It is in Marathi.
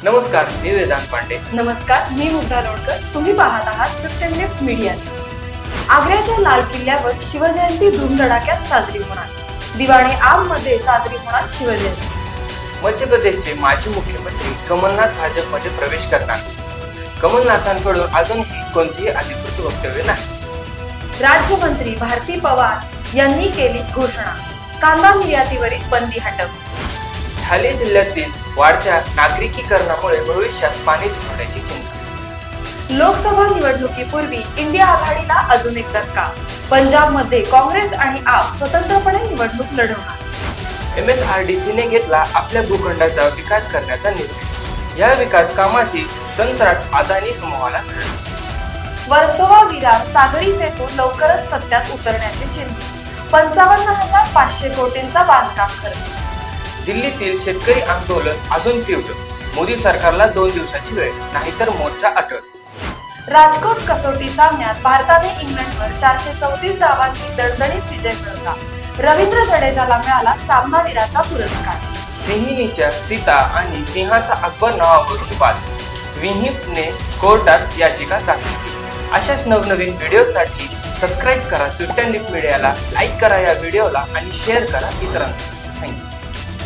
नमस्कार, मी वेदांत पांडे. नमस्कार, मी मुग्धा लोणकर. तुम्ही पाहत आहात Swift and Lift Media News. आग्र्याच्या लाल किल्ल्यावर शिवजयंती धूमधडाक्यात साजरी होणार. दिवाणे आम मध्ये साजरी होणार शिवजयंती. मध्य प्रदेशचे माजी मुख्यमंत्री कमलनाथ भाजपमध्ये प्रवेश करणार. कमलनाथांकडून अजूनही कोणतीही अधिकृत वक्तव्य नाही. राज्यमंत्री भारती पवार यांनी केली घोषणा. कांदा निर्यातीवरील बंदी हटवली. ठाणे जिल्ह्यातील वाढत्या नागरिकीकरणामुळे भविष्यात पाणी तुटण्याची चिंता. लोकसभा निवडणुकीपूर्वी इंडिया आघाडीला अजून एक धक्का. पंजाबमध्ये काँग्रेस आणि आप स्वतंत्रपणे निवडणूक लढवणार. MSRDC ने घेतला आपल्या भूखंडाचा विकास करण्याचा निर्णय. या विकास कामाची कंत्राट अदानी समूहाला मिळाली. वर्सोवा विरार सागरी सेतू लवकरच सत्यात उतरण्याचे चिन्ह. 55,500 कोटींचा बांधकाम खर्च. दिल्लीतील शेतकरी आंदोलन अजून तीव्र. मोदी सरकारला 2 दिवसाची वेळ, नाहीतर मोर्चा अटळ. राजकोट कसोटी सामन्यात भारताने इंग्लंडवर 434 धावांनी दणदणीत विजय मिळवला. रवींद्र जडेजाला मिळाला सामनावीराचा पुरस्कार. सिंहिणीच्या सीता आणि सिंहाचा अकबर नावावरून वाद. विहिंपने कोर्टात याचिका दाखल केली. अशाच नवनवीन व्हिडिओसाठी सबस्क्राईब करा स्विफ्ट अँड लिफ्ट मीडियाला, लाईक करा या व्हिडिओला आणि शेअर करा इतरांसोबत. थँक्यू.